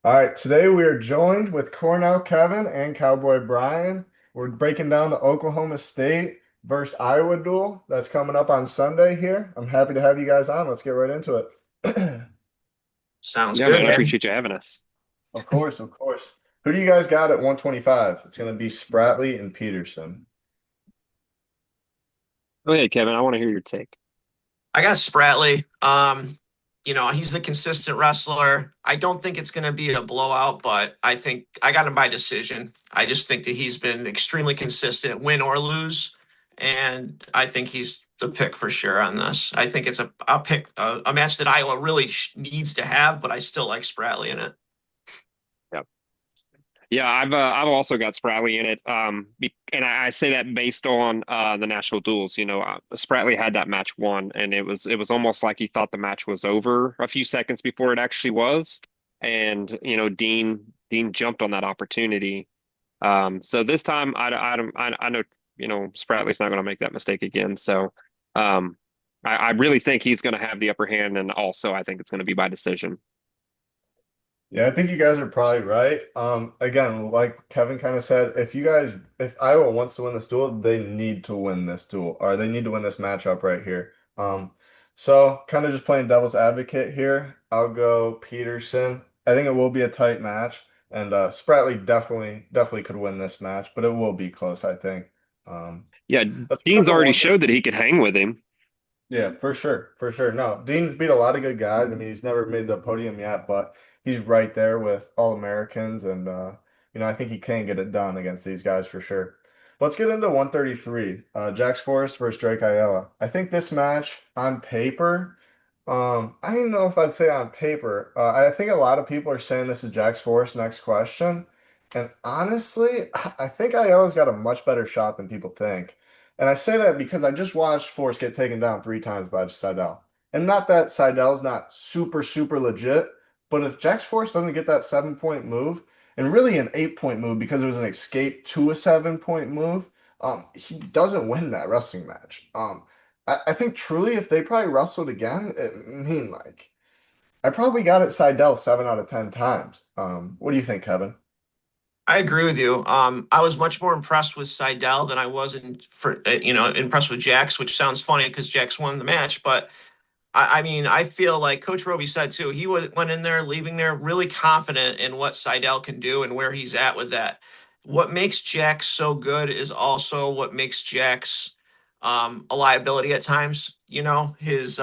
All right, today we are joined with Cornell Kevin and Cowboy Brian. We're breaking down the Oklahoma State versus Iowa duel that's coming up on Sunday here. I'm happy to have you guys on. Let's get right into it. Sounds Yeah, good, man, I man. appreciate you having us. Of course, of course. Who do you guys got at 125? It's going to be Spratley and Peterson. Go ahead, Kevin. I want to hear your take. I got Spratley. He's the consistent wrestler. I don't think it's going to be a blowout, but I think I got him by decision. I just think that he's been extremely consistent, win or lose, and I think he's the pick for sure on this. I think it's a pick a match that Iowa really needs to have, but I still like Spratley in it. Yeah, yeah, I've also got Spratley in it. And I say that based on the national duels. Spratley had that match won, and it was almost like he thought the match was over a few seconds before it actually was. And Dean jumped on that opportunity. So this time I know Spratley's not going to make that mistake again. So I really think he's going to have the upper hand, and also I think it's going to be by decision. Yeah, I think you guys are probably right. Again, like Kevin kind of said, if Iowa wants to win this duel, they need to win this duel, or they need to win this matchup right here. So kind of just playing devil's advocate here, I'll go Peterson. I think it will be a tight match, and Spratley definitely could win this match, but it will be close, I think. Um, Yeah, let's put up Dean's the already one. showed that he could hang with him. Yeah, for sure. For sure. No, Dean beat a lot of good guys. I mean, he's never made the podium yet, but he's right there with all Americans and I think he can get it done against these guys for sure. Let's get into 133. Jax Forrest versus Drake Ayala. I think this match on paper, I don't know if I'd say on paper. I think a lot of people are saying this is Jax Forrest's next question. And honestly, I think Ayala's got a much better shot than people think. And I say that because I just watched Forrest get taken down three times by Seidel. And not that Seidel's not super legit, but if Jax Forrest doesn't get that 7 point move, and really an 8 point move because it was an escape to a 7 point move, he doesn't win that wrestling match. I think truly if they probably wrestled again, I probably got it Seidel 7 out of 10 times. What do you think, Kevin? I agree with you. I was much more impressed with Seidel than I was impressed with Jax, which sounds funny because Jax won the match. But I mean, I feel like Coach Roby said too. Went in there, leaving there really confident in what Seidel can do and where he's at with that. What makes Jax so good is also what makes Jax a liability at times. His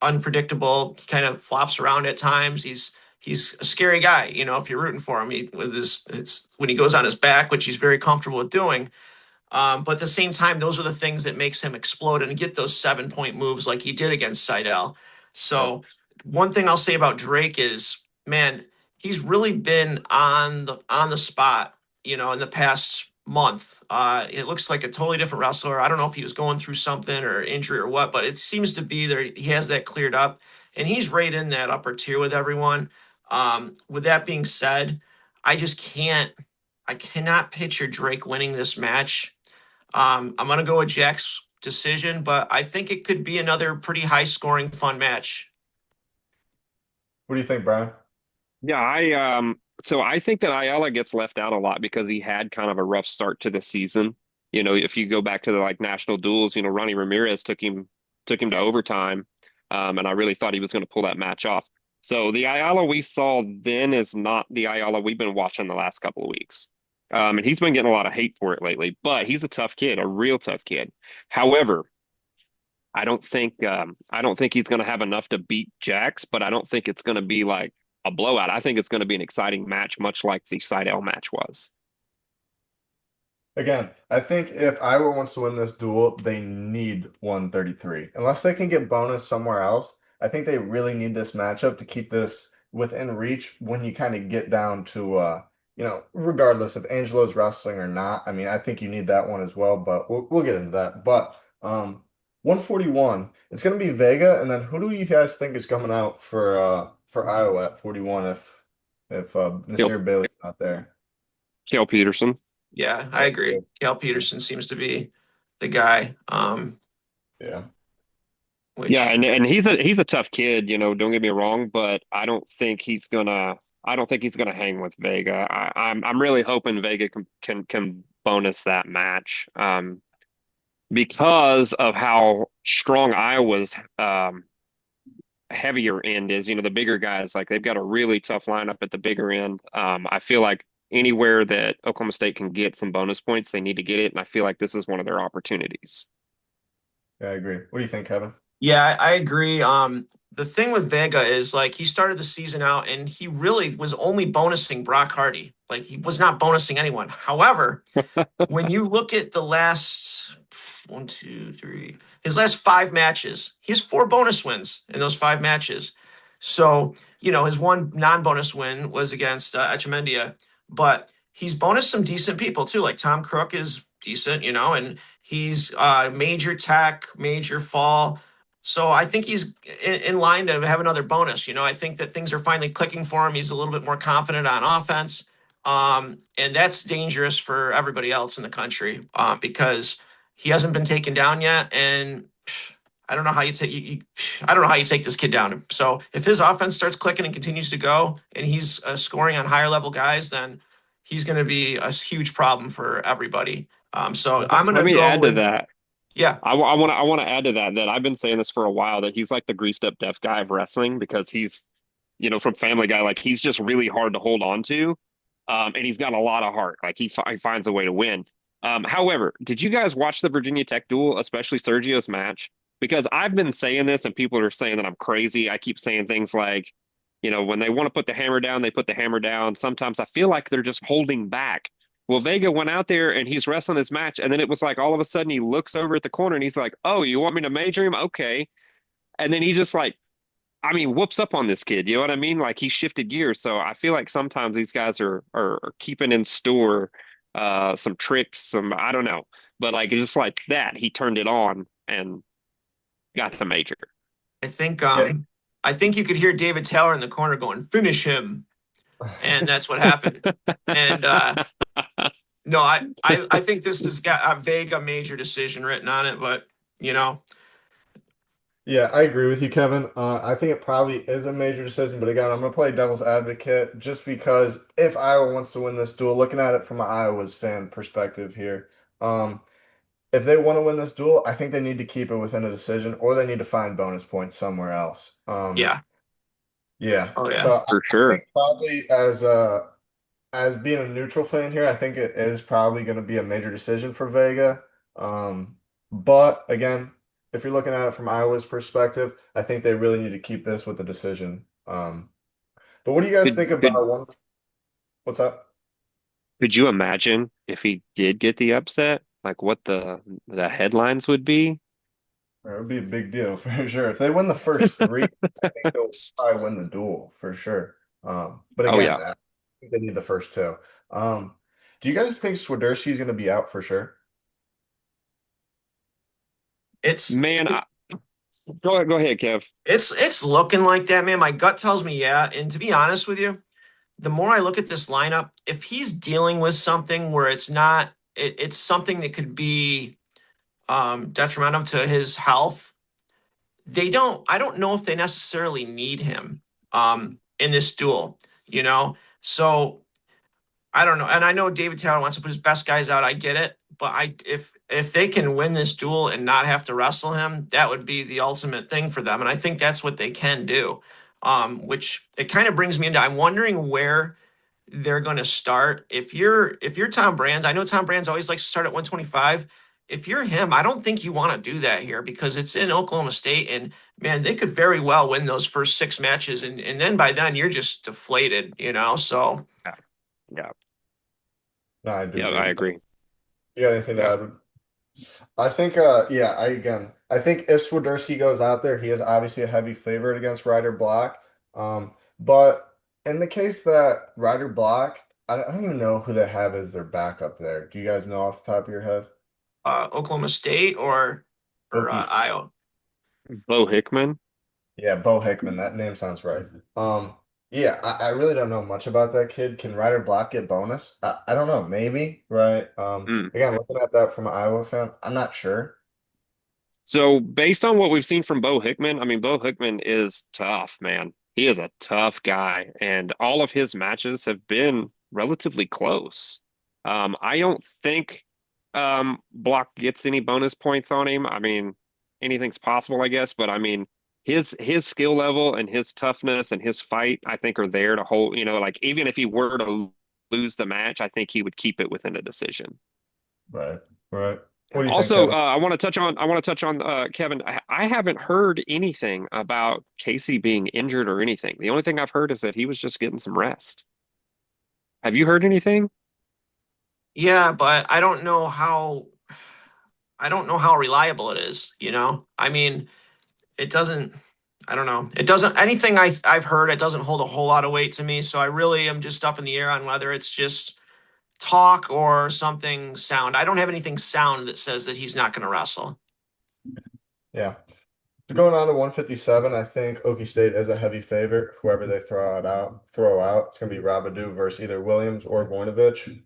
unpredictable kind of flops around at times. He's a scary guy. If you're rooting for him, with his when he goes on his back, which he's very comfortable with doing. But at the same time, those are the things that makes him explode and get those 7 point moves like he did against Seidel. Yep. So one thing I'll say about Drake is, man, he's really been on the spot, in the past month. It looks like a totally different wrestler. I don't know if he was going through something or injury or what, but it seems to be there. He has that cleared up, and he's right in that upper tier with everyone. With that being said, I just can't. I cannot picture Drake winning this match. I'm going to go with Jack's decision, but I think it could be another pretty high scoring, fun match. What do you think, Brian? Yeah, so I think that Ayala gets left out a lot because he had kind of a rough start to the season. If you go back to the like national duels, Ronnie Ramirez took him to overtime. And I really thought he was going to pull that match off. So the Ayala we saw then is not the Ayala we've been watching the last couple of weeks. And he's been getting a lot of hate for it lately, but he's a tough kid, a real tough kid. However, I don't think he's going to have enough to beat Jax, but I don't think it's going to be like a blowout. I think it's going to be an exciting match, much like the Seidel match was. Again, I think if Iowa wants to win this duel, they need 133. Unless they can get bonus somewhere else, I think they really need this matchup to keep this within reach when you kind of get down to regardless if Angelo's wrestling or not. I mean, I think you need that one as well, but we'll get into that. But 141, it's gonna be Vega, and then who do you guys think is coming out for Iowa at 41 if Kale, Nasir Bailey's not there? Kale Peterson. Yeah, I Yeah. agree. Cal Peterson seems to be the guy. Yeah. Yeah, Which and he's a tough kid, don't get me wrong, but I don't think he's gonna I don't think he's going to hang with Vega. I'm really hoping Vega can bonus that match. Because of how strong Iowa's heavier end is, the bigger guys, like they've got a really tough lineup at the bigger end. I feel like anywhere that Oklahoma State can get some bonus points, they need to get it, and I feel like this is one of their opportunities. Yeah, I agree. What do you think, Kevin? Yeah, I agree. The thing with Vega is like he started the season out and he really was only bonusing Brock Hardy. Like he was not bonusing anyone. However, when you look at the last one, two, three, his last five matches, he has four bonus wins in those five matches. So, his one non-bonus win was against Echemendia, but he's bonused some decent people too. Like Tom Crook is decent, and he's major tech, major fall. So I think he's in line to have another bonus. I think that things are finally clicking for him. He's a little bit more confident on offense. And that's dangerous for everybody else in the country because he hasn't been taken down yet. And I don't know how you take I don't know how you take this kid down. So if his offense starts clicking and continues to go, and he's scoring on higher level guys, then he's going to be a huge problem for everybody. So I'm going Let to me go add to with that. yeah, I want to add to that I've been saying this for a while that he's like the greased up deaf guy of wrestling because he's from Family Guy, like he's just really hard to hold on to, and he's got a lot of heart. Like he finds a way to win. However, did you guys watch the Virginia Tech duel, especially Sergio's match? Because I've been saying this, and people are saying that I'm crazy. I keep saying things like, when they want to put the hammer down, they put the hammer down. Sometimes I feel like they're just holding back. Well, Vega went out there and he's wrestling his match, and then it was like all of a sudden he looks over at the corner and he's like, "Oh, you want me to major him? Okay." And then he just like, I mean, whoops up on this kid. You know what I mean? Like he shifted gears. So I feel like sometimes these guys are keeping in store some tricks, some I don't know, but like just like that, he turned it on and got the major. I think Yeah. I think you could hear David Taylor in the corner going, "Finish him," and that's what happened. And no, I think this has got a Vega major decision written on it, but you know, Yeah, I agree with you, Kevin. I think it probably is a major decision, but again, I'm gonna play devil's advocate just because if Iowa wants to win this duel, looking at it from an Iowa's fan perspective here, um, if they want to win this duel, I think they need to keep it within a decision, or they need to find bonus points somewhere else. yeah, Yeah. oh yeah. So For I sure. think probably as being a neutral fan here, I think it is probably going to be a major decision for Vega. Um, but again, if you're looking at it from Iowa's perspective, I think they really need to keep this with the decision. But what do you guys Could think could about one? What's up? could you imagine if he did get the upset? Like what the headlines would be? It would be a big deal for sure. If they win the first three, I think they'll probably win the duel for sure. But Oh again, yeah. I think they need the first two. Um, do you guys think Swiderski's going to be out for sure? It's Man, go ahead, Kev. it's looking like that, man. My gut tells me yeah. And to be honest with you, the more I look at this lineup, if he's dealing with something where it's not, it's something that could be detrimental to his health, I don't know if they necessarily need him in this duel, you know? So I don't know. And I know David Taylor wants to put his best guys out. I get it. But if they can win this duel and not have to wrestle him, that would be the ultimate thing for them. And I think that's what they can do. Which it kind of brings me into I'm wondering where they're going to start. If you're Tom Brands, I know Tom Brands always likes to start at 125. If you're him, I don't think you want to do that here because it's in Oklahoma State and man, they could very well win those first six matches and then by then you're just deflated. So Yeah, yeah, No, I do yeah, agree I with that. agree. You got anything to Yeah. add? I think, yeah, I think if Swiderski goes out there, he is obviously a heavy favorite against Ryder Block. But in the case that Ryder Block, I don't even know who they have as their backup there. Do you guys know off the top of your head? Oklahoma State or Hokies. Iowa. Bo Hickman. Yeah, Bo Hickman. That name sounds right. Um, yeah, I really don't know much about that kid. Can Ryder Block get bonus? I don't know. Maybe, right? Mm. Again, looking at that from an Iowa fan, I'm not sure. So based on what we've seen from Bo Hickman, I mean, Bo Hickman is tough, man. He is a tough guy, and all of his matches have been relatively close. I don't think Block gets any bonus points on him. I mean, anything's possible, I guess, but I mean, his skill level and his toughness and his fight, I think, are there to hold, like even if he were to lose the match, I think he would keep it within a decision. Right. Right. What do you think, Also, Kevin? I want to touch on Kevin. I haven't heard anything about Casey being injured or anything. The only thing I've heard is that he was just getting some rest. Have you heard anything? Yeah, but I don't know how reliable it is, you know? I mean, it doesn't I don't know. It doesn't anything I've heard, it doesn't hold a whole lot of weight to me, so I really am just up in the air on whether it's just talk or something sound. I don't have anything sound that says that he's not going to wrestle. Yeah. So going on to 157, I think Okie State is a heavy favorite. Whoever they throw out, it's gonna be Rabadou versus either Williams or Voinovich.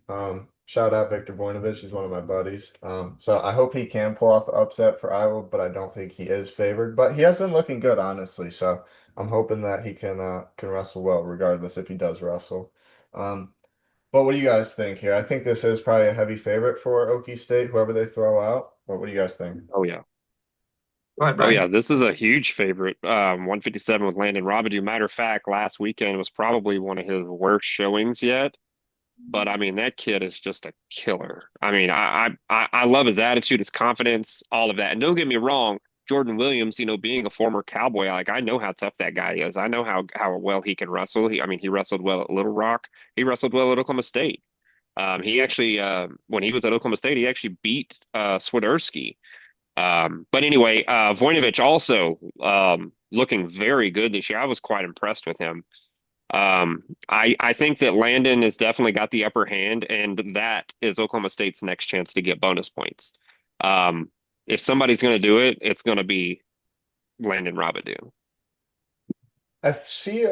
Shout out Victor Voinovich, he's one of my buddies. So I hope he can pull off the upset for Iowa, but I don't think he is favored. But he has been looking good, honestly. So I'm hoping that he can wrestle well, regardless if he does wrestle. Um, but what do you guys think here? I think this is probably a heavy favorite for Okie State, whoever they throw out. What do you guys think? Oh yeah. Go ahead, Oh Brian. yeah, this is a huge favorite. 157 with Landon Robidoux. Matter of fact, last weekend was probably one of his worst showings yet. But I mean, that kid is just a killer. I mean, I love his attitude, his confidence, all of that. And don't get me wrong, Jordan Williams, being a former Cowboy, like I know how tough that guy is. I know how well he can wrestle. I mean, he wrestled well at Little Rock. He wrestled well at Oklahoma State. He actually, when he was at Oklahoma State, he actually beat Swiderski. But anyway, Voinovich also looking very good this year. I was quite impressed with him. I think that Landon has definitely got the upper hand, and that is Oklahoma State's next chance to get bonus points. Um, if somebody's going to do it, it's going to be Landon Robidoux. I've seen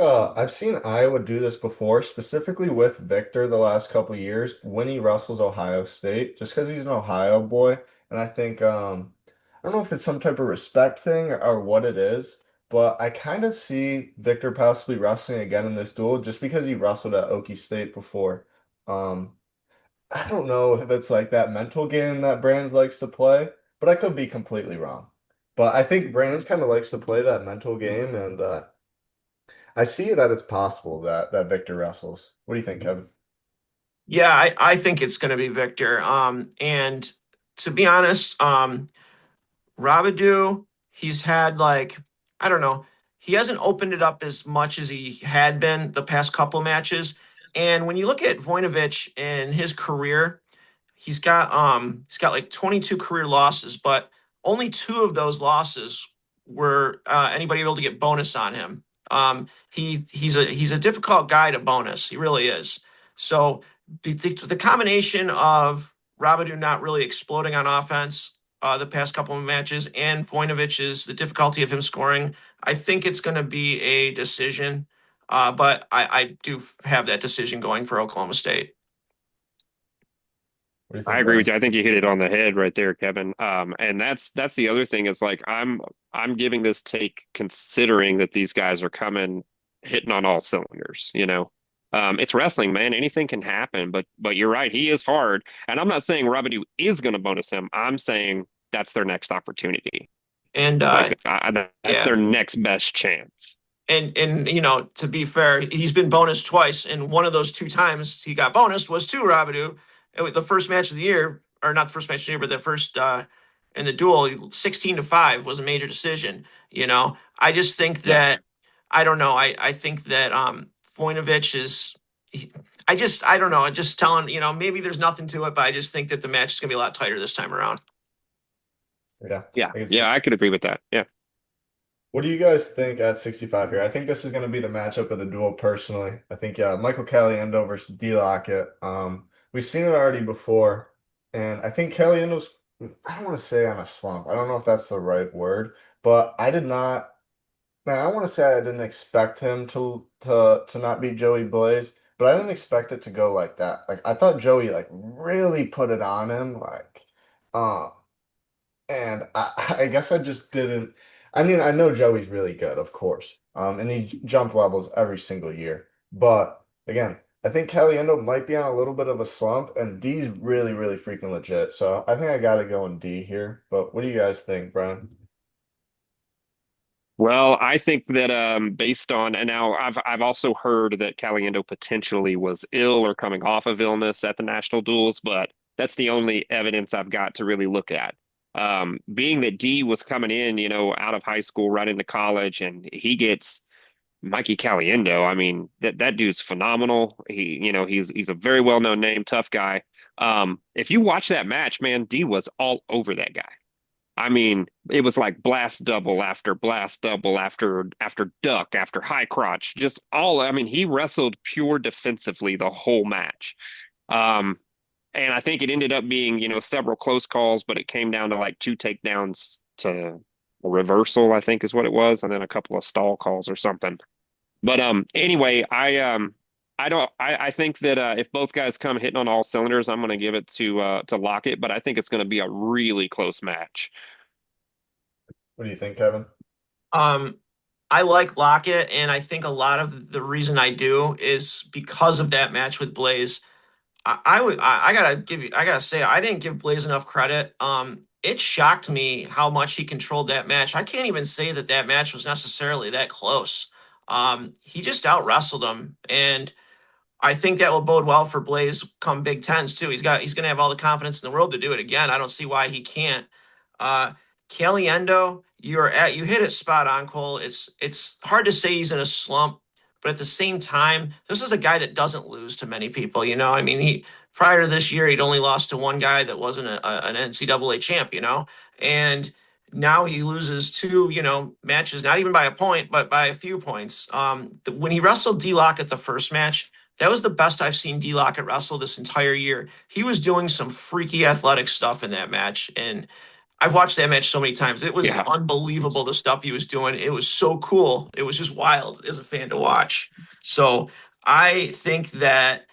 Iowa do this before, specifically with Victor the last couple years when he wrestles Ohio State, just because he's an Ohio boy. And I think I don't know if it's some type of respect thing or what it is, but I kind of see Victor possibly wrestling again in this duel just because he wrestled at Okie State before. Um, I don't know if it's like that mental game that Brands likes to play, but I could be completely wrong. But I think Brands kind of likes to play that mental game, and I see that it's possible that Victor wrestles. What do you think, Kevin? Yeah, I think it's going to be Victor. And to be honest, Rabadou, he's had like, I don't know, he hasn't opened it up as much as he had been the past couple matches. And when you look at Voinovich and his career, he's got like 22 career losses, but only two of those losses were anybody able to get bonus on him. He's a difficult guy to bonus. He really is. So the combination of Rabadou not really exploding on offense the past couple of matches and Voinovich's the difficulty of him scoring, I think it's going to be a decision. But I do have that decision going for Oklahoma State. What do you I think, agree Brian? with you. I think you hit it on the head right there, Kevin. And that's the other thing is like I'm giving this take considering that these guys are coming hitting on all cylinders. It's wrestling, man. Anything can happen, but you're right. He is hard. And I'm not saying Robidoux is going to bonus him. I'm saying that's their next opportunity. And Like that's yeah, their next best chance. and to be fair, he's been bonus twice, and one of those two times he got bonus was to Rabidou. The first match of the year, or not the first match of the year, but the first in the duel, 16-5 was a major decision. I just think Yeah. that I don't know. I think that Voinovich is. I don't know. I just telling maybe there's nothing to it, but I just think that the match is gonna be a lot tighter this time around. Yeah, Yeah. I can see. Yeah, I could agree with that. Yeah. What do you guys think at 65 here? I think this is going to be the matchup of the duel personally. I think Michael Caliendo versus D Lockett. We've seen it already before, and I think Caliendo's I don't want to say on a slump. I don't know if that's the right word, but I did not man, I want to say I didn't expect him to not beat Joey Blaze, but I didn't expect it to go like that. Like I thought Joey like really put it on him um and I guess I just didn't. I mean, I know Joey's really good, of course, And he jumped levels every single year. But again, I think Caliendo might be on a little bit of a slump, and D's really, really freaking legit. So I think I got to go in D here. But what do you guys think, Brian? Well, I think that based on and now I've also heard that Caliendo potentially was ill or coming off of illness at the national duels, but that's the only evidence I've got to really look at. Being that D was coming in, out of high school right into college, and he gets Mikey Caliendo. I mean, that dude's phenomenal. He's a very well-known name, tough guy. If you watch that match, man, D was all over that guy. I mean, it was like blast double after duck after high crotch, just all. I mean, he wrestled pure defensively the whole match. Um, and I think it ended up being, several close calls, but it came down to like two takedowns to a reversal, I think is what it was, and then a couple of stall calls or something. But anyway, I think that if both guys come hitting on all cylinders, I'm going to give it to Lockett, but I think it's going to be a really close match. What do you think, Kevin? Um, I like Lockett, and I think a lot of the reason I do is because of that match with Blaze. I gotta give you I gotta say I didn't give Blaze enough credit. It shocked me how much he controlled that match. I can't even say that that match was necessarily that close. He just out wrestled him, and I think that will bode well for Blaze come Big Tens too. He's gonna have all the confidence in the world to do it again. I don't see why he can't. Uh Caliendo, you hit it spot on, Cole. It's hard to say he's in a slump, but at the same time, this is a guy that doesn't lose to many people. I mean, he prior to this year, he'd only lost to one guy that wasn't an NCAA champ, and now he loses two, matches, not even by a point, but by a few points. When he wrestled D Lock at the first match, that was the best I've seen D Lockett wrestle this entire year. He was doing some freaky athletic stuff in that match. And I've watched that match so many times. It was Yeah. unbelievable the stuff he was doing. It was so cool. It was just wild as a fan to watch. So I think that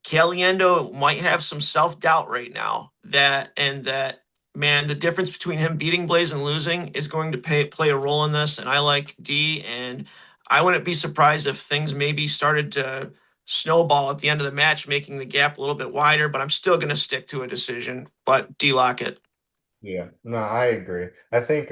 Caliendo might have some self-doubt right now that man, the difference between him beating Blaze and losing is going to play a role in this. And I like D, and I wouldn't be surprised if things maybe started to snowball at the end of the match, making the gap a little bit wider, but I'm still going to stick to a decision. But D lock it. Yeah, no, I agree. I think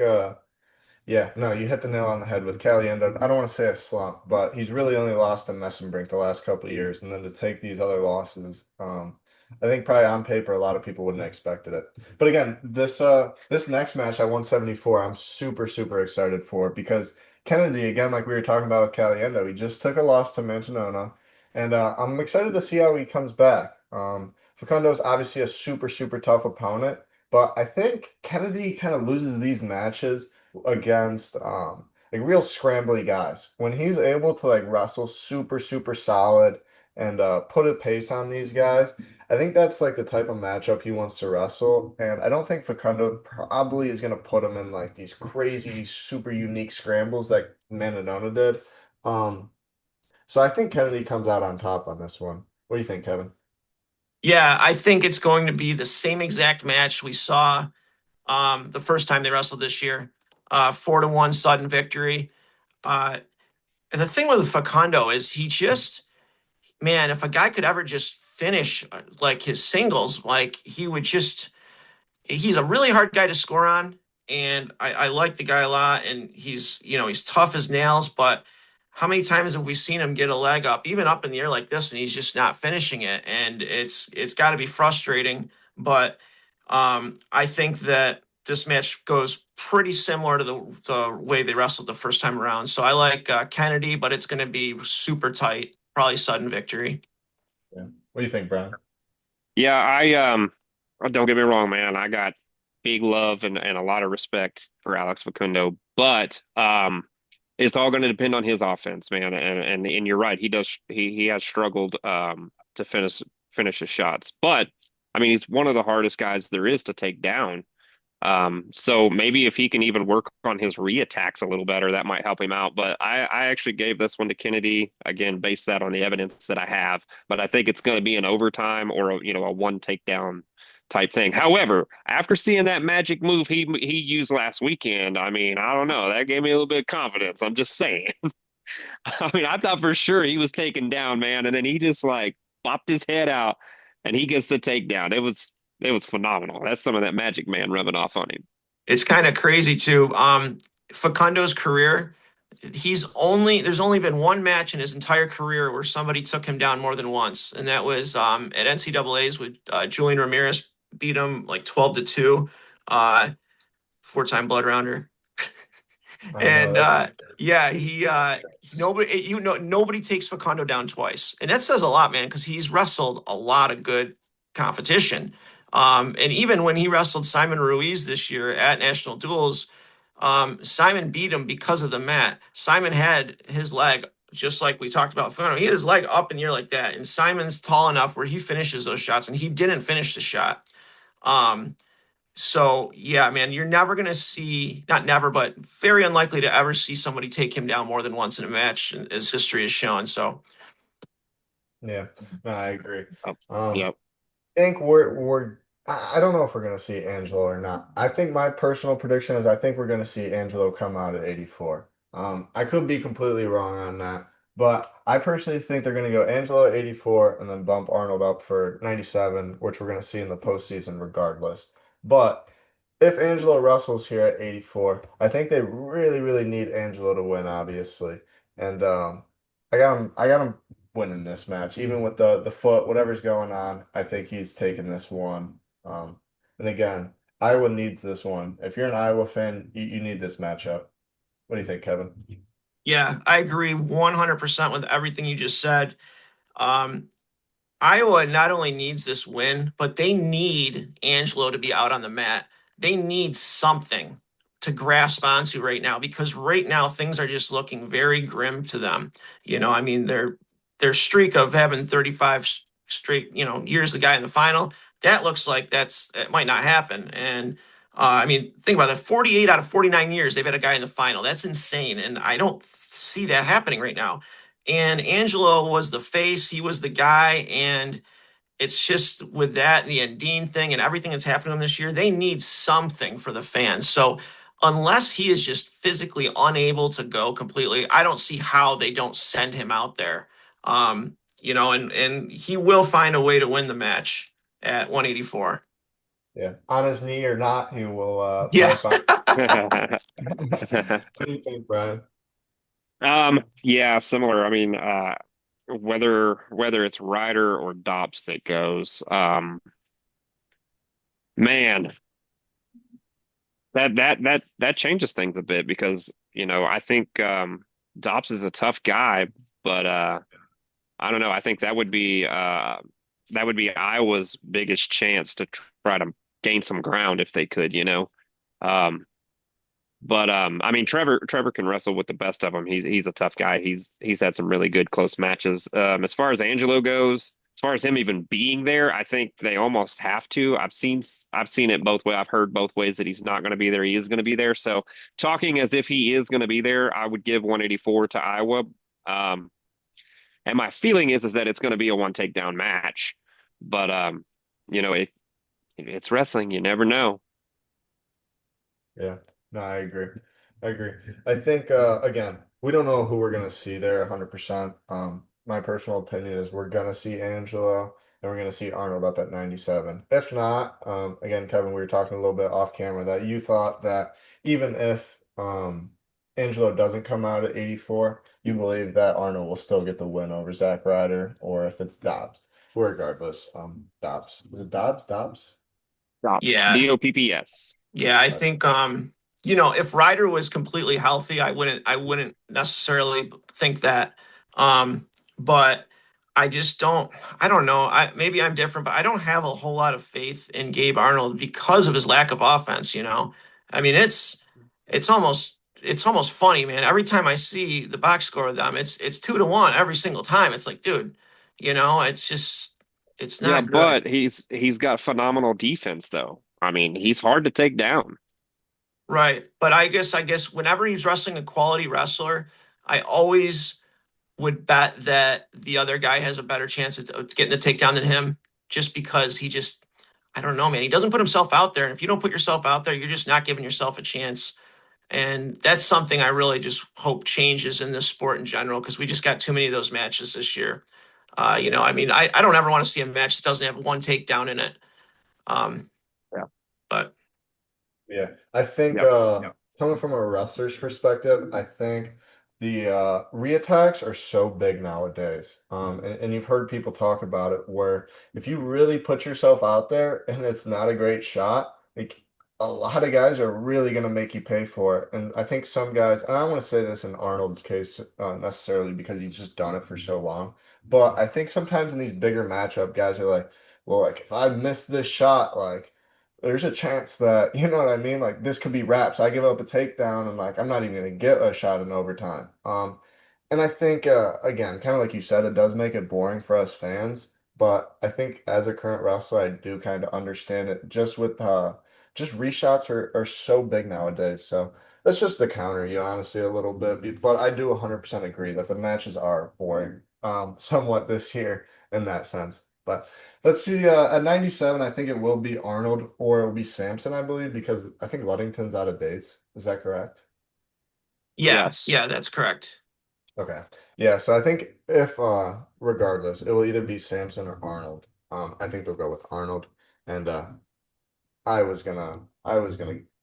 yeah, no, you hit the nail on the head with Caliendo. I don't want to say a slump, but he's really only lost to Messenbrink the last couple of years, and then to take these other losses, I think probably on paper a lot of people wouldn't have expected it. But again, this next match at 174, I'm super super excited for because Kennedy, again, like we were talking about with Caliendo, he just took a loss to Mancinona, and I'm excited to see how he comes back. Facundo's obviously a super super tough opponent, but I think Kennedy kind of loses these matches against like real scrambly guys. When he's able to like wrestle super super solid and put a pace on these guys, I think that's like the type of matchup he wants to wrestle. And I don't think Facundo probably is going to put him in like these crazy super unique scrambles like Mananona did. Um, so I think Kennedy comes out on top on this one. What do you think, Kevin? Yeah, I think it's going to be the same exact match we saw the first time they wrestled this year. 4-1 sudden victory. And the thing with Facundo is he just, man, if a guy could ever just finish like his singles, like he would just, he's a really hard guy to score on. And I like the guy a lot. And he's tough as nails, but how many times have we seen him get a leg up, even up in the air like this, and he's just not finishing it? And it's got to be frustrating. But I think that this match goes pretty similar to the way they wrestled the first time around. So I like Kennedy, but it's going to be super tight, probably sudden victory. Yeah. What do you think, Brian? Yeah, don't get me wrong, man. I got big love and a lot of respect for Alex Facundo, but it's all going to depend on his offense, man. And you're right, he has struggled to finish his shots. But I mean, he's one of the hardest guys there is to take down. So maybe if he can even work on his re-attacks a little better, that might help him out. But I actually gave this one to Kennedy, again, based that on the evidence that I have. But I think it's going to be an overtime or a one takedown type thing. However, after seeing that magic move he used last weekend, I mean, I don't know, that gave me a little bit of confidence. I'm just saying. I mean, I thought for sure he was taken down, man, and then he just like popped his head out, and he gets the takedown. It was phenomenal. That's some of that magic man rubbing off on him. It's kind of crazy too. Facundo's career, there's only been one match in his entire career where somebody took him down more than once, and that was at NCAA's with Julian Ramirez beat him like 12-2, uh, four-time blood rounder. I know And that's yeah, nobody takes Facundo down twice, and that says a lot, man, because he's wrestled a lot of good competition. And even when he wrestled Simon Ruiz this year at National Duels, Simon beat him because of the mat. Simon had his leg, just like we talked about Facundo. He had his leg up in the air like that, and Simon's tall enough where he finishes those shots, and he didn't finish the shot. Um, so yeah, man, you're never gonna see, not never, but very unlikely to ever see somebody take him down more than once in a match, as history has shown. So yeah. No, I agree. Oh, Um, yep. think I don't know if we're gonna see Angelo or not. I think my personal prediction is I think we're gonna see Angelo come out at 84. I could be completely wrong on that, but I personally think they're gonna go Angelo at 84 and then bump Arnold up for 97, which we're gonna see in the postseason regardless. But if Angelo wrestles here at 84, I think they really, really need Angelo to win, obviously. And I got him winning this match, even with the foot, whatever's going on. I think he's taking this one. And again, Iowa needs this one. If you're an Iowa fan, you need this matchup. What do you think, Kevin? yeah, I agree 100% with everything you just said. Um, Iowa not only needs this win, but they need Angelo to be out on the mat. They need something to grasp onto right now, because right now things are just looking very grim to them. I mean, their streak of having 35 straight, years the guy in the final, that looks like it might not happen. And I mean, think about that. 48 out of 49 years they've had a guy in the final. That's insane. And I don't see that happening right now. And Angelo was the face, he was the guy, and it's just with that, the Dean thing, and everything that's happened to him this year, they need something for the fans. So unless he is just physically unable to go completely, I don't see how they don't send him out there. And he will find a way to win the match at 184. Yeah, on his knee or not, he will Yeah. probably find. What do you think, Brian? Yeah, similar. I mean, whether it's Ryder or Dobbs that goes, man, that changes things a bit because, I think Dobbs is a tough guy, but I don't know. I think that would be Iowa's biggest chance to try to gain some ground if they could. Um, but I mean, Trevor can wrestle with the best of them. He's a tough guy. He's had some really good close matches. As far as Angelo goes, as far as him even being there, I think they almost have to. I've seen it both ways. I've heard both ways that he's not going to be there. He is going to be there. So talking as if he is going to be there, I would give 184 to Iowa. Um, and my feeling is that it's going to be a one takedown match. But it's wrestling. You never know. Yeah, no, I agree. I agree. I think again, we don't know who we're gonna see there 100%. My personal opinion is we're gonna see Angelo and we're gonna see Arnold up at 97. If not, again, Kevin, we were talking a little bit off camera that you thought that even if Angelo doesn't come out at 84, you believe that Arnold will still get the win over Zack Ryder, or if it's Dobbs. Regardless, Dobbs. Is it Dobbs? Dobbs? Stops. Yeah. DOPPS. Yeah, I think if Ryder was completely healthy, I wouldn't necessarily think that. But I just don't know. Maybe I'm different, but I don't have a whole lot of faith in Gabe Arnold because of his lack of offense. I mean, it's almost funny, man. Every time I see the box score of them, it's 2-1 every single time. It's like, dude, it's Yeah, not good. but he's got phenomenal defense though. I mean, he's hard to take down. Right. But I guess whenever he's wrestling a quality wrestler, I always would bet that the other guy has a better chance of getting the takedown than him, just because I don't know, man. He doesn't put himself out there. And if you don't put yourself out there, you're just not giving yourself a chance. And that's something I really just hope changes in this sport in general because we just got too many of those matches this year. I mean, I don't ever want to see a match that doesn't have one takedown in it. Um, Yeah. but Yeah, I think Yep. coming from a wrestler's perspective, I think the reattacks are so big nowadays. And you've heard people talk about it where if you really put yourself out there and it's not a great shot, like a lot of guys are really going to make you pay for it. And I think some guys, and I don't want to say this in Arnold's case necessarily because he's just done it for so long, but I think sometimes in these bigger matchup, guys are like, well, like if I miss this shot, like there's a chance that, you know what I mean? Like this could be wraps. I give up a takedown and like I'm not even gonna get a shot in overtime. And I think again, kind of like you said, it does make it boring for us fans. But I think as a current wrestler, I do kind of understand it just with just reshots are so big nowadays. So that's just to counter you honestly a little bit. But I do 100% agree that the matches are boring somewhat this year in that sense. But let's see. At 97, I think it will be Arnold or it will be Samson, I believe, because I think Ludington's out of dates. Is that correct? yeah, Yes. yeah, that's correct. Okay. Yeah, so I think if regardless, it will either be Samson or Arnold. I think they'll go with Arnold. And I was gonna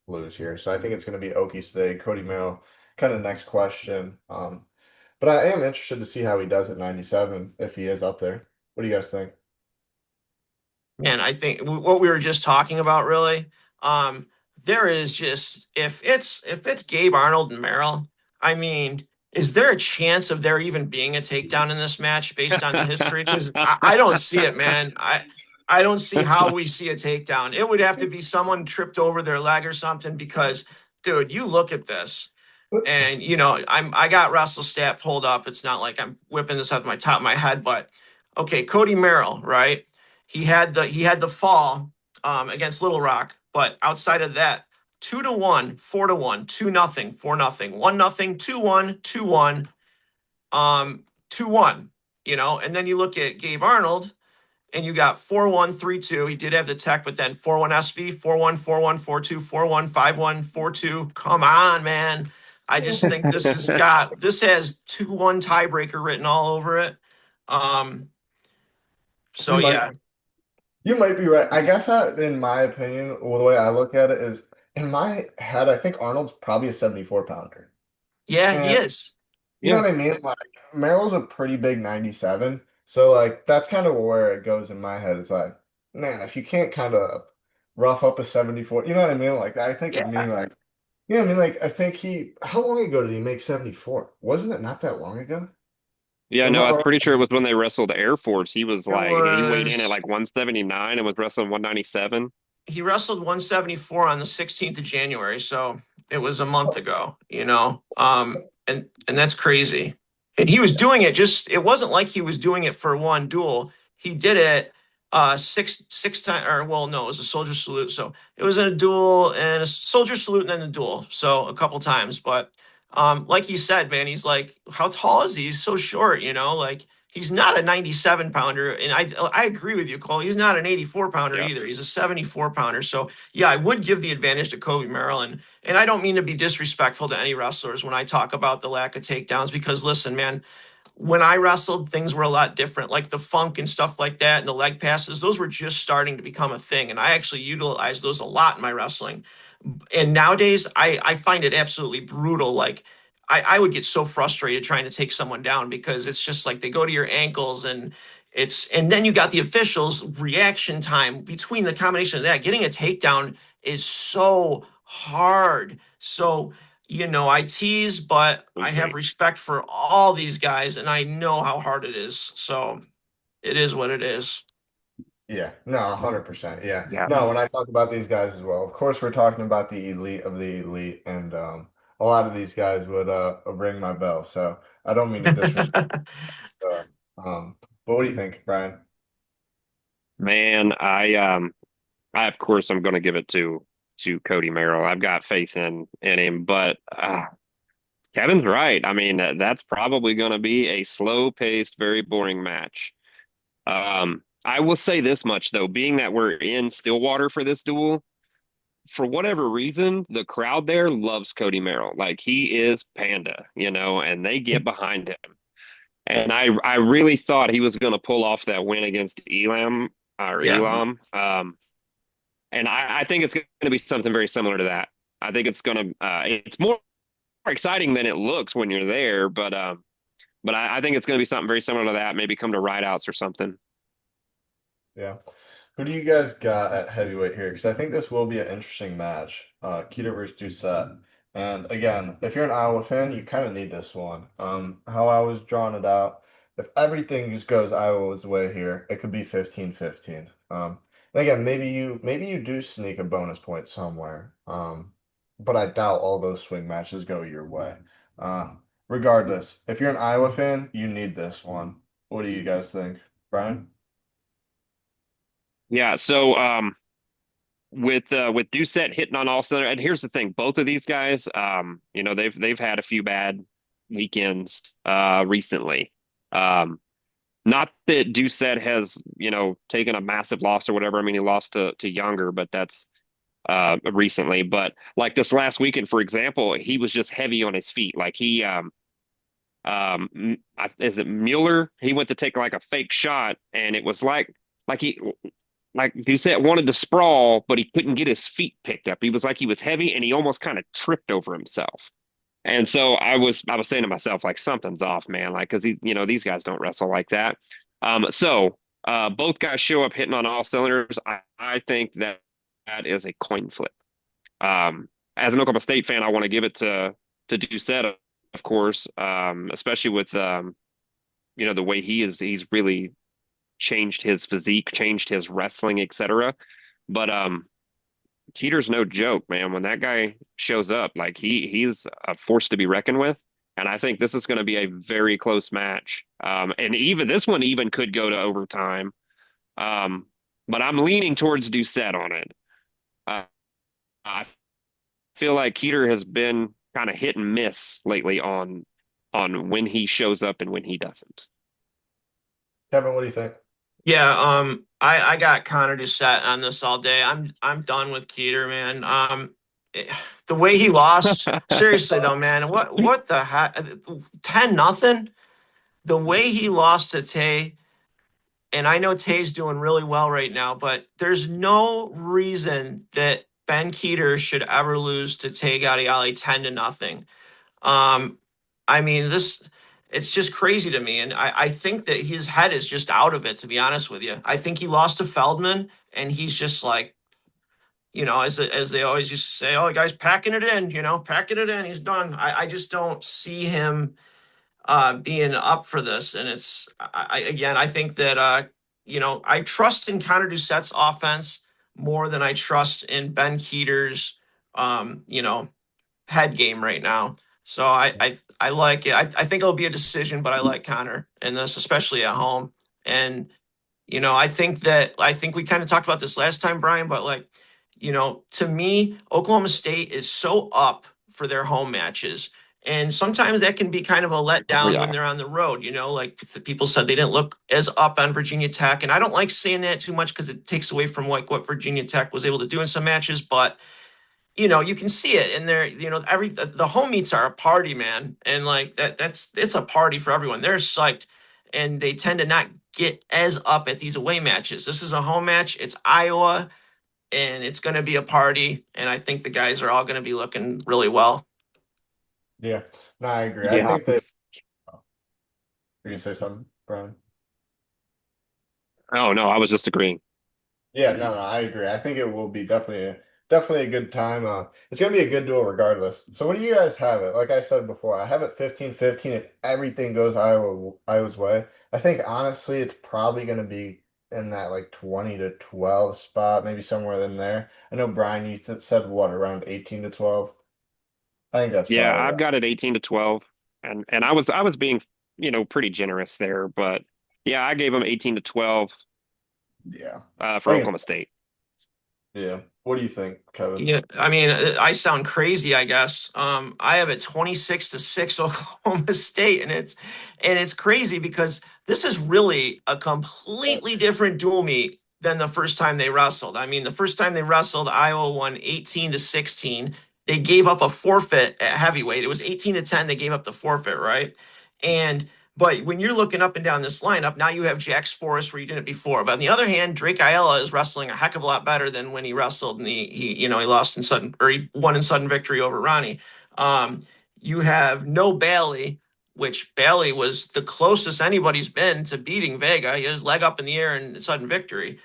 lose here. So I think it's gonna be Okie today, Cody Merrill. Kind of next question. But I am interested to see how he does at 97 if he is up there. What do you guys think? Man, I think what we were just talking about really, um, there is just if it's Gabe Arnold and Merrill, I mean, is there a chance of there even being a takedown in this match based on the history? Because I don't see it, man. I don't see how we see a takedown. It would have to be someone tripped over their leg or something because, dude, you look at this. And I got WrestleStat pulled up. It's not like I'm whipping this up my top of my head, but okay, Cody Merrill, right? He had the fall against Little Rock, but outside of that, 2-1, 4-1, 2-0, 4-0, 1-0, 2-1, 2-1, 2-1. And then you look at Gabe Arnold, and you got 4-1, 3-2. He did have the tech, but then 4-1 SV, 4-1, 4-1, 4-2, 4-1, 5-1, 4-2. Come on, man. I just think this has 2-1 tiebreaker written all over it. Um, so You might yeah. You might be right. I guess in my opinion, well, the way I look at it is in my head, I think Arnold's probably a 74 pounder. Yeah, he And is. you know Yeah. what I mean? Like Merrill's a pretty big 97. So like that's kind of where it goes in my head. It's like, man, if you can't kind of rough up a 74, you know what I mean? Like I think of me Yeah. like, you know what I mean? Like I think how long ago did he make 74? Wasn't it not that long ago? Yeah, Or am no, I I'm wrong? pretty sure it was when they wrestled Air Force. He was It like he weighed in at was like 179 and was wrestling 197. he wrestled 174 on the 16th of January, so it was a month ago. And that's crazy. And he was doing it just it wasn't like he was doing it for one duel. He did it six times or well, no, it was a soldier salute. So it was in a duel and a soldier salute and then a duel. So a couple times. But like you said, man, he's like, how tall is he? He's so short. Like he's not a 97 pounder. And I agree with you, Cole. He's not an 84 pounder Yeah. either. He's a 74 pounder. So yeah, I would give the advantage to Kobe Maryland. And I don't mean to be disrespectful to any wrestlers when I talk about the lack of takedowns, because listen, man, when I wrestled, things were a lot different. Like the funk and stuff like that, and the leg passes, those were just starting to become a thing. And I actually utilized those a lot in my wrestling. And nowadays, I find it absolutely brutal. Like I would get so frustrated trying to take someone down because it's just like they go to your ankles and then you got the officials reaction time between the combination of that. Getting a takedown is so hard. So I tease, but I have Mhm. respect for all these guys, and I know how hard it is. So it is what it is. Yeah, no, 100%. Yeah. Yeah. No, when I talk about these guys as well, of course, we're talking about the elite of the elite, and a lot of these guys would ring my bell. So I don't mean to disrespect. Uh, but what do you think, Brian? Man, I of course I'm going to give it to Cody Merrill. I've got faith in him, but Kevin's right. I mean, that's probably going to be a slow-paced, very boring match. I will say this much though, being that we're in Stillwater for this duel, for whatever reason, the crowd there loves Cody Merrill. Like he is Panda, and they get behind him. And I really thought he was going to pull off that win against Yeah. Elam. And I think it's going to be something very similar to that. I think it's more exciting than it looks when you're there, but I think it's going to be something very similar to that. Maybe come to rideouts or something. Yeah. Who do you guys got at heavyweight here? Because I think this will be an interesting match. Keita versus Doucette. And again, if you're an Iowa fan, you kind of need this one. How I was drawing it out, if everything just goes Iowa's way here, it could be 15-15. And again, maybe you do sneak a bonus point somewhere. But I doubt all those swing matches go your way. Uh, Regardless, if you're an Iowa fan, you need this one. What do you guys think, Brian? Yeah. So with Doucette hitting on all cylinders, and here's the thing: both of these guys, they've had a few bad weekends recently. Um, Not that Doucette has, taken a massive loss or whatever. I mean, he lost to Younger, but that's recently. But like this last weekend, for example, he was just heavy on his feet. Like is it Mueller? He went to take like a fake shot, and it was like he like Doucette wanted to sprawl, but he couldn't get his feet picked up. He was like he was heavy, and he almost kind of tripped over himself. And so I was saying to myself, like, something's off, man. Like, because these guys don't wrestle like that. Both guys show up hitting on all cylinders. I think that is a coin flip. As an Oklahoma State fan, I want to give it to Doucette, of course, especially with the way he's really changed his physique, changed his wrestling, etc. But Keeter's no joke, man. When that guy shows up, like he's a force to be reckoned with. And I think this is going to be a very close match. And even this one even could go to overtime. But I'm leaning towards Doucette on it. I feel like Keeter has been kind of hit and miss lately on when he shows up and when he doesn't. Kevin, what do you think? Yeah, I got Connor Doucette on this all day. I'm done with Keeter, man. The way he lost, seriously though, man, what the heck? 10-0. The way he lost to Tay, and I know Tay's doing really well right now, but there's no reason that Ben Keeter should ever lose to Tay Gadiali 10-0. Um, I mean, it's just crazy to me. And I think that his head is just out of it, to be honest with you. I think he lost to Feldman, and he's just like, as they always used to say, oh, the guy's packing it in, packing it in. He's done. I just don't see him being up for this. And I think that, I trust in Connor Doucette's offense more than I trust in Ben Keeter's, head game right now. So I like it. I think it'll be a decision, but I like Connor in this, especially at home. And I think we kind of talked about this last time, Brian, but like, to me, Oklahoma State is so up for their home matches. And sometimes that can be kind of a letdown when Yeah. they're on the road, like the people said they didn't look as up on Virginia Tech. And I don't like saying that too much because it takes away from like what Virginia Tech was able to do in some matches, but you can see it in there. The home meets are a party, man, and like it's a party for everyone. They're psyched, and they tend to not get as up at these away matches. This is a home match. It's Iowa, and it's going to be a party. And I think the guys are all going to be looking really well. Yeah, no, I agree. I Yeah. think that you can say something, Brian. Oh no, I was just agreeing. Yeah, no, I agree. I think it will be definitely a good time. It's gonna be a good duel regardless. So what do you guys have it? Like I said before, I have it 15-15 if everything goes Iowa's way. I think honestly it's probably gonna be in that like 20-12 spot, maybe somewhere in there. I know Brian, you said what, around 18-12? I think that's Yeah, probably I've right. got it 18-12, and I was being pretty generous there, but yeah, I gave them 18-12 Yeah. for I think Oklahoma it's State. yeah. What do you think, Kevin? Yeah, I mean, I sound crazy, I guess. I have it 26-6 Oklahoma State, and it's crazy because this is really a completely different dual meet than the first time they wrestled. I mean, the first time they wrestled, Iowa won 18-16. They gave up a forfeit at heavyweight. It was 18-10. They gave up the forfeit, right? And but when you're looking up and down this lineup, now you have Jax Forrest where you didn't before. But on the other hand, Drake Ayala is wrestling a heck of a lot better than when he wrestled and he lost in sudden or he won in sudden victory over Ronnie. Um, you have no Bailey, which Bailey was the closest anybody's been to beating Vega. He had his leg up in the air in sudden victory.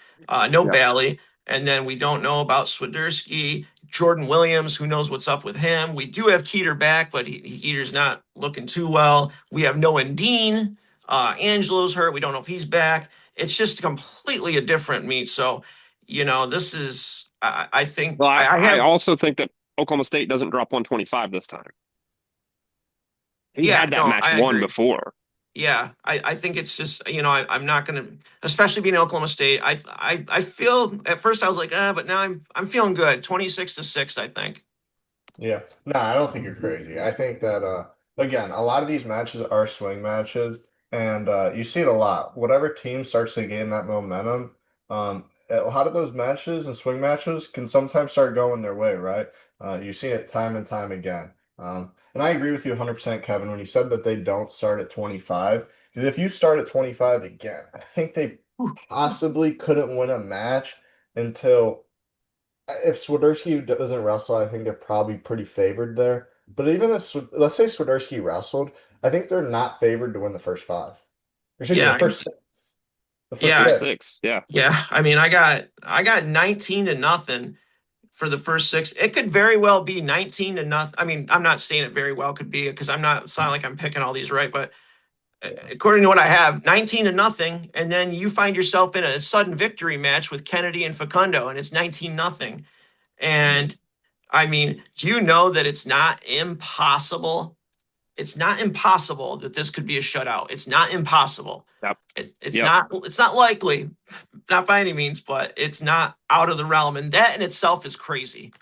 No Yeah. Bailey. And then we don't know about Swiderski, Jordan Williams. Who knows what's up with him? We do have Keeter back, but Keeter's not looking too well. We have Noah Dean. Angelo's hurt. We don't know if he's back. It's just completely a different meet. So, this is, I think Well, I I have, also think that Oklahoma State doesn't drop 125 this time. He yeah, had that no, match I won agree. before. Yeah, I think it's just, I'm not gonna, especially being Oklahoma State. I feel at first I was like, but now I'm feeling good. 26-6, I think. Yeah. No, I don't think you're crazy. I think that again, a lot of these matches are swing matches, and you see it a lot. Whatever team starts to gain that momentum, a lot of those matches and swing matches can sometimes start going their way, right? You see it time and time again. And I agree with you 100%, Kevin, when you said that they don't start at 25. Because if you start at 25 again, I think they possibly couldn't win a match until if Swiderski doesn't wrestle, I think they're probably pretty favored there. But even if, let's say Swiderski wrestled, I think they're not favored to win the first five. Excuse me, the Yeah, first six. The first yeah, First six. six, yeah. yeah. I mean, I got 19-0 for the first six. It could very well be 19-0. I mean, I'm not saying it very well could be because I'm not. It's not like I'm picking all these right, but according to what I have, 19-0, and then you find yourself in a sudden victory match with Kennedy and Facundo, and it's 19-0. And I mean, do you know that it's not impossible? It's not impossible that this could be a shutout. It's not impossible. Yep. It's Yep. not. It's not likely, not by any means, but it's not out of the realm. And that in itself is crazy.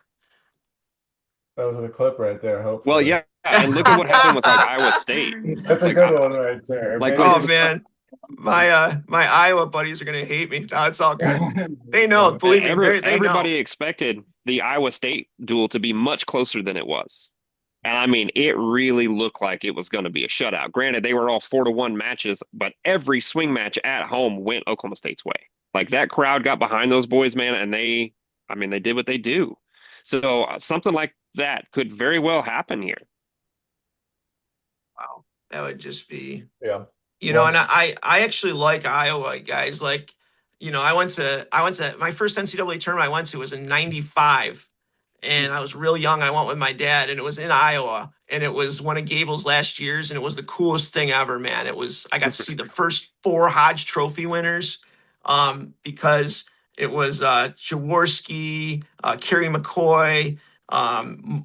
That was the clip right there, Well, hopefully. yeah, and look at what happened with like Iowa State. That's a Like, good one right there. like Maybe Oh when man, my Iowa buddies are gonna hate me. No, it's all good. They know. Believe me, they know. everybody expected the Iowa State duel to be much closer than it was. And I mean, it really looked like it was going to be a shutout. Granted, they were all 4-1 matches, but every swing match at home went Oklahoma State's way. Like that crowd got behind those boys, man, and I mean, they did what they do. So something like that could very well happen here. Wow, that would just be, Yeah. and Well, I actually like Iowa guys. Like, I went to my first NCAA tournament I went to was in '95, and I was real young. I went with my dad, and it was in Iowa, and it was one of Gable's last years, and it was the coolest thing ever, man. I got to see the first four Hodge Trophy winners, because it was Jaworski, Kerry McCoy,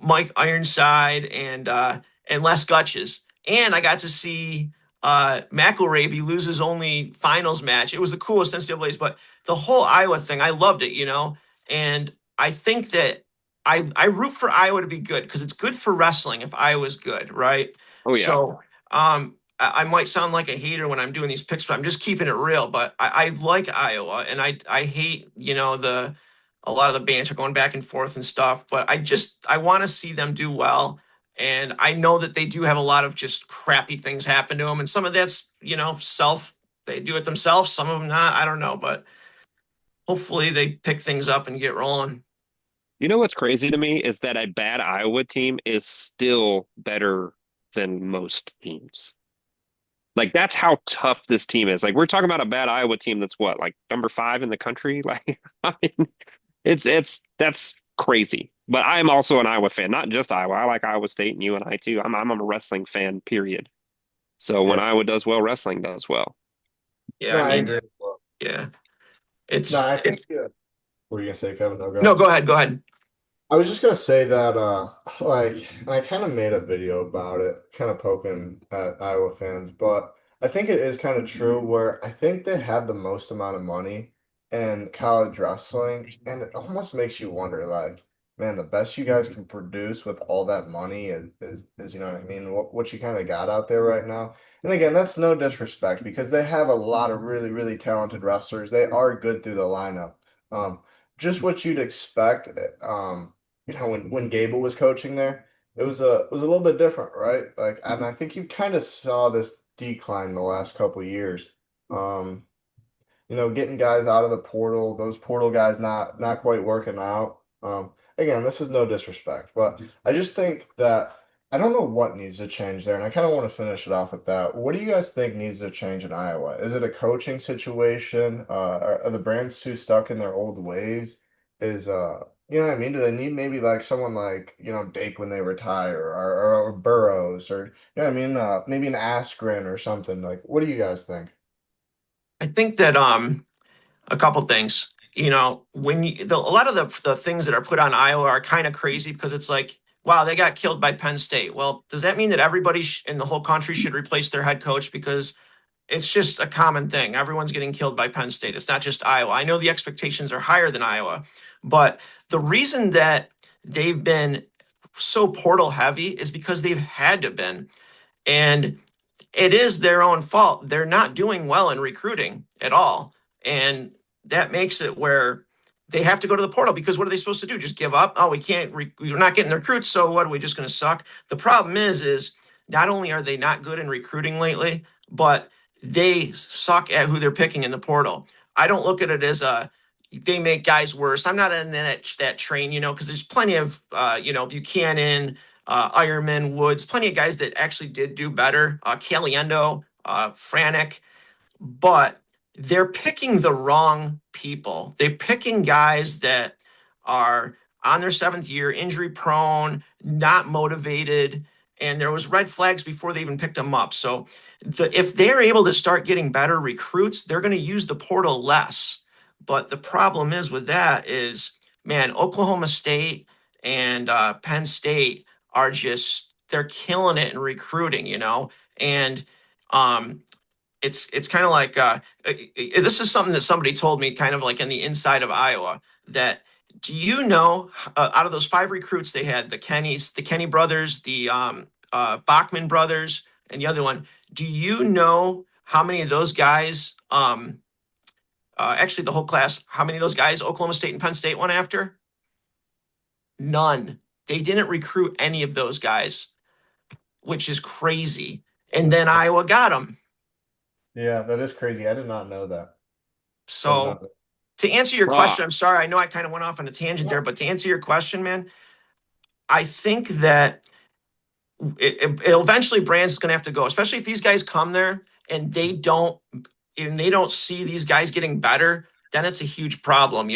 Mike Ironside, and Les Gutches, and I got to see McElravy lose his only finals match. It was the coolest NCAA's, but the whole Iowa thing, I loved it, and I think that I root for Iowa to be good because it's good for wrestling if Iowa's good, right? Oh yeah. So I might sound like a hater when I'm doing these picks, but I'm just keeping it real. But I like Iowa, and I hate the a lot of the banter going back and forth and stuff. But I want to see them do well, and I know that they do have a lot of just crappy things happen to them, and some of that's self. They do it themselves. Some of them not. I don't know, but hopefully they pick things up and get rolling. You know what's crazy to me is that a bad Iowa team is still better than most teams. Like that's how tough this team is. Like we're talking about a bad Iowa team that's what, like number 5 in the country? Like I mean, it's that's crazy. But I am also an Iowa fan, not just Iowa. I like Iowa State and UNI too. I'm a wrestling fan, period. So when yeah. Iowa does well, wrestling does well. Yeah, No, I I mean, agree. Well, yeah, no, I think it's what were you gonna say, Kevin? No, go no. ahead. Go ahead, go ahead. I was just gonna say that like I kind of made a video about it, kind of poking at Iowa fans, but I think it is kind of true where I think they have the most amount of money in college wrestling, and it almost makes you wonder, like, man, the best you guys can produce with all that money is you know what I mean, what you kind of got out there right now. And again, that's no disrespect because they have a lot of really, really talented wrestlers. They are good through the lineup. Um, just what you'd expect. When Gable was coaching there, it was a little bit different, right? Like, and I think you kind of saw this decline the last couple of years. Um, getting guys out of the portal, those portal guys not quite working out. Again, this is no disrespect, but I just think that I don't know what needs to change there, and I kind of want to finish it off with that. What do you guys think needs to change in Iowa? Is it a coaching situation? Are the Brands too stuck in their old ways? You know what I mean? Do they need maybe like someone like, Dake when they retire, or Burrows, or you know what I mean? Maybe an Askren or something. Like, what do you guys think? I think that a couple things. A lot of the things that are put on Iowa are kind of crazy because it's like, wow, they got killed by Penn State. Well, does that mean that everybody in the whole country should replace their head coach? Because it's just a common thing. Everyone's getting killed by Penn State. It's not just Iowa. I know the expectations are higher than Iowa, but the reason that they've been so portal heavy is because they've had to been. And it is their own fault. They're not doing well in recruiting at all. And that makes it where they have to go to the portal because what are they supposed to do? Just give up? Oh, we're not getting the recruits. So what are we just going to suck? The problem is not only are they not good in recruiting lately, but they suck at who they're picking in the portal. I don't look at it as they make guys worse. I'm not in that train, because there's plenty of, Buchanan, Ironman, Woods, plenty of guys that actually did do better. Caliendo, Franek, but they're picking the wrong people. They're picking guys that are on their seventh year, injury prone, not motivated, and there was red flags before they even picked them up. So if they're able to start getting better recruits, they're going to use the portal less. But the problem is with that is, man, Oklahoma State and Penn State are just they're killing it in recruiting, and um, it's kind of like this is something that somebody told me kind of like in the inside of Iowa that do you know out of those five recruits they had the Kenny brothers, the Bachman brothers, and the other one, do you know how many of those guys actually the whole class, how many of those guys Oklahoma State and Penn State went after? None. They didn't recruit any of those guys, which is crazy. And then Iowa got them. Yeah, that is crazy. I did not know that. I did not So know. to answer your Raw. question, I'm sorry, I know I kind of went off on a tangent there, No. but to answer your question, man, I think that eventually Brands is going to have to go, especially if these guys come there and they don't see these guys getting better, then it's a huge problem.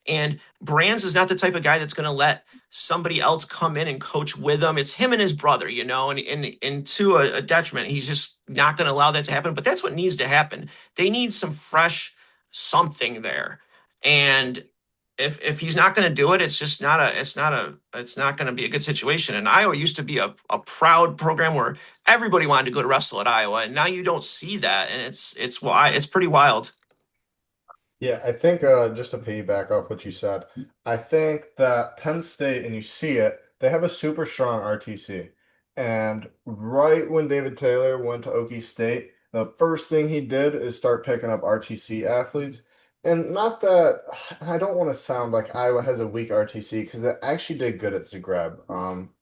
And Brands is not the type of guy that's going to let somebody else come in and coach with him. It's him and his brother, and to a detriment, he's just not going to allow that to happen. But that's what needs to happen. They need some fresh something there. And if he's not going to do it, it's not going to be a good situation. And Iowa used to be a proud program where everybody wanted to go to wrestle at Iowa, and now you don't see that, and it's why it's pretty wild. Yeah, I think just to piggyback off what you said, I think that Penn State, and you see it, they have a super strong RTC. And right when David Taylor went to Okie State, the first thing he did is start picking up RTC athletes. And not that I don't want to sound like Iowa has a weak RTC because they actually did good at Zagreb.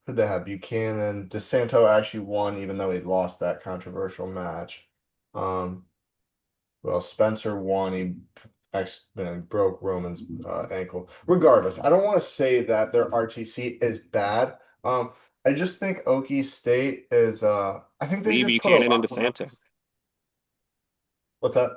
Who'd they have? Buchanan. DeSanto actually won, even though he lost that controversial match. Um, well, Spencer won. He broke Roman's ankle. Regardless, I don't want to say that their RTC is bad. I just think Okie State is. I think they Lee just put a Buchanan and lot more DeSanto. emphasis. What's that?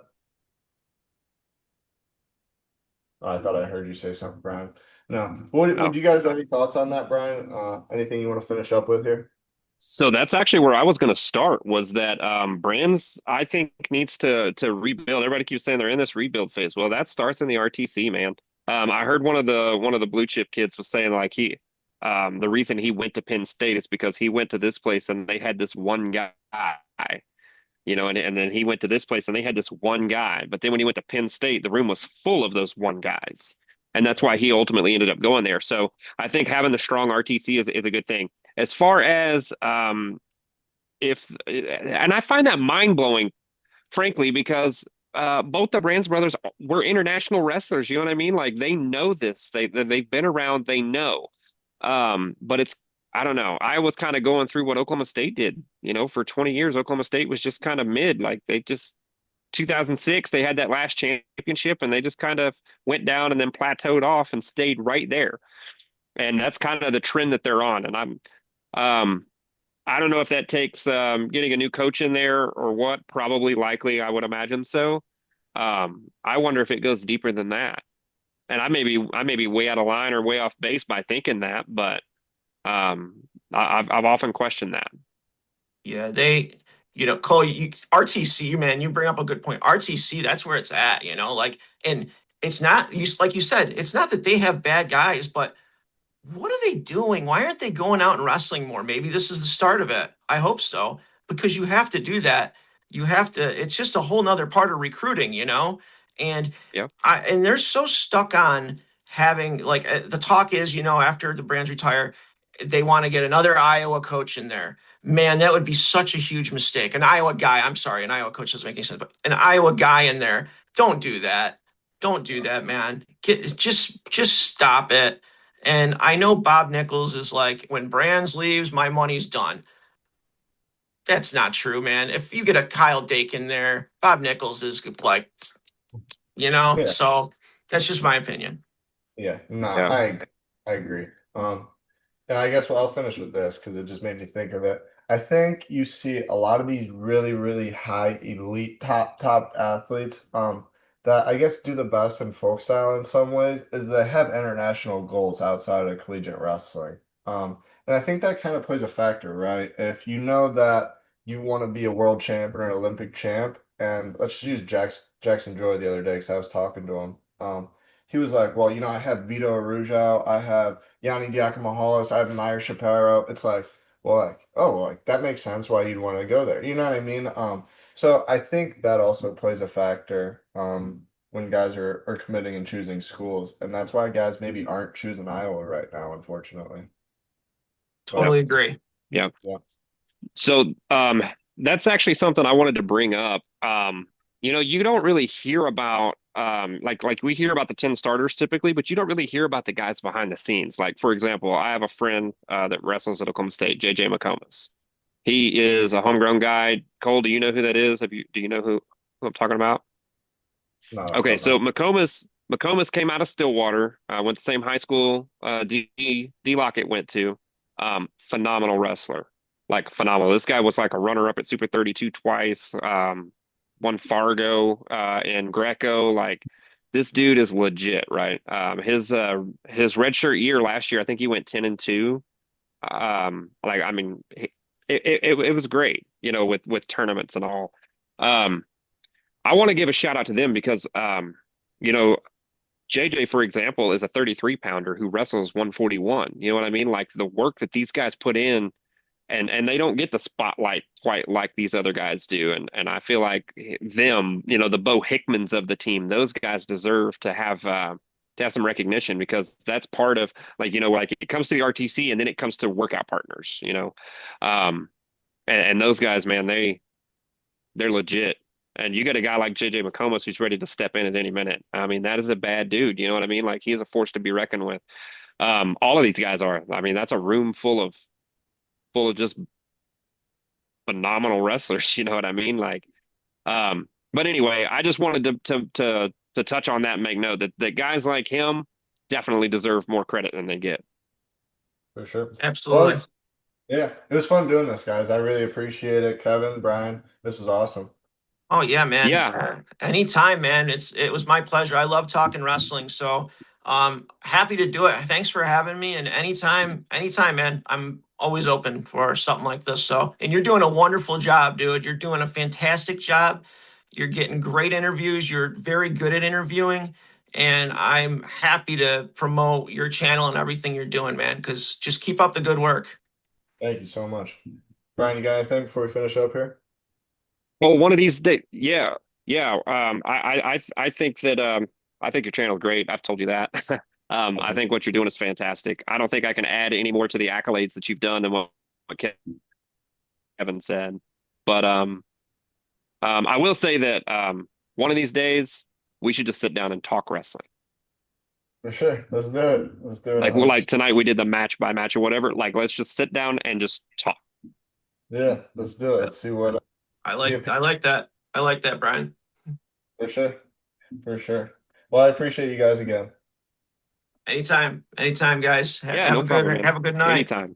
Oh, I thought I heard you say something, Brian. No. What Oh. would you guys have any thoughts on that, Brian? Anything you want to finish up with here? So that's actually where I was going to start was that Brands I think needs to rebuild. Everybody keeps saying they're in this rebuild phase. Well, that starts in the RTC, man. I heard one of the blue chip kids was saying like the reason he went to Penn State is because he went to this place and they had this one guy, and then he went to this place and they had this one guy. But then when he went to Penn State, the room was full of those one guys. and that's why he ultimately ended up going there. So I think having the strong RTC is a good thing. As far as if and I find that mind blowing, frankly, because both the Brands brothers were international wrestlers. You know what I mean? Like they know this. They've been around. They know. But it's I don't know. I was kind of going through what Oklahoma State did. You know, for 20 years, Oklahoma State was just kind of mid. Like they just 2006, they had that last championship, and they just kind of went down and then plateaued off and stayed right there. And that's kind of the trend that they're on. And um, I don't know if that takes getting a new coach in there or what. Probably, likely, I would imagine so. I wonder if it goes deeper than that. And I may be way out of line or way off base by thinking that, but I've often questioned that. Yeah, Cole, RTC, man, you bring up a good point. RTC, that's where it's at, like, and it's not, like you said, it's not that they have bad guys, but what are they doing? Why aren't they going out and wrestling more? Maybe this is the start of it. I hope so, because you have to do that. It's just a whole nother part of recruiting. And Yeah. and they're so stuck on having like the talk is, after the Brands retire, they want to get another Iowa coach in there. Man, that would be such a huge mistake. An Iowa guy, I'm sorry, an Iowa coach doesn't make any sense, but an Iowa guy in there. Don't do that. Don't do that, man. Just stop it. And I know Bob Nichols is like, when Brands leaves, my money's done. That's not true, man. If you get a Kyle Dake in there, Bob Nichols is like, Yeah, so that's just my opinion. yeah, no, Yeah. I agree. And I guess I'll finish with this because it just made me think of it. I think you see a lot of these really, really high elite top athletes that I guess do the best in folk style in some ways is they have international goals outside of collegiate wrestling. And I think that kind of plays a factor, right? If you know that you want to be a world champ or an Olympic champ, and let's just use Jackson Joy the other day because I was talking to him. He was like, well, I have Vito Arujau, I have Yanni Diakomahalis, I have Meyer Shapiro. It's like, well, like, oh, like that makes sense why you'd want to go there. You know what I mean? So I think that also plays a factor when guys are committing and choosing schools, and that's why guys maybe aren't choosing Iowa right now, unfortunately. But Totally agree. Yeah. yeah, So that's actually something I wanted to bring up. You don't really hear about like we hear about the 10 starters typically, but you don't really hear about the guys behind the scenes. Like for example, I have a friend that wrestles at Oklahoma State, JJ McComas. He is a homegrown guy. Cole, do you know who that is? Do you know who I'm talking about? no, I Okay, don't so know. McComas came out of Stillwater, went to the same high school D Lockett went to. Phenomenal wrestler, like phenomenal. This guy was like a runner up at Super 32 twice. Won Fargo and Greco. Like this dude is legit, right? His redshirt year last year, I think he went 10-2. Like I mean, it was great, with tournaments and all. Um, I want to give a shout out to them because you know, JJ, for example, is a 33 pounder who wrestles 141. You know what I mean? Like the work that these guys put in, and they don't get the spotlight quite like these other guys do. And I feel like them, the Bo Hickmans of the team, those guys deserve to have some recognition because that's part of like it comes to the RTC and then it comes to workout partners. Um, and those guys, man, they're legit. And you got a guy like JJ McComas who's ready to step in at any minute. I mean, that is a bad dude. You know what I mean? Like he is a force to be reckoned with. All of these guys are. I mean, that's a room full of just phenomenal wrestlers. You know what I mean? Like, but anyway, I just wanted to touch on that and make note that guys like him definitely deserve more credit than they get. For sure. Well, Absolutely. yeah, it was fun doing this, guys. I really appreciate it, Kevin, Brian. This was awesome. Oh yeah, man. Yeah. Anytime, man. It was my pleasure. I love talking wrestling. So happy to do it. Thanks for having me. And anytime, man. I'm always open for something like this. So and you're doing a wonderful job, dude. You're doing a fantastic job. You're getting great interviews. You're very good at interviewing. And I'm happy to promote your channel and everything you're doing, man, because just keep up the good work. Thank you so much. Brian, you got anything before we finish up here? Well, one of these days, yeah, yeah. I think that I think your channel's great. I've told you that. I think what you're doing is fantastic. I don't think I can add any more to the accolades that you've done than what Kevin said. But I will say that one of these days we should just sit down and talk wrestling. For sure. Let's do it. Let's do it Like, well, 100%. like tonight we did the match by match or whatever. Like, let's just sit down and just talk. Yeah, let's do it. Let's see what see if I like that. I like that, Brian. for sure. For sure. Well, I appreciate you guys again. Anytime, anytime, guys. Yeah, no problem, man. Have a good night. Anytime.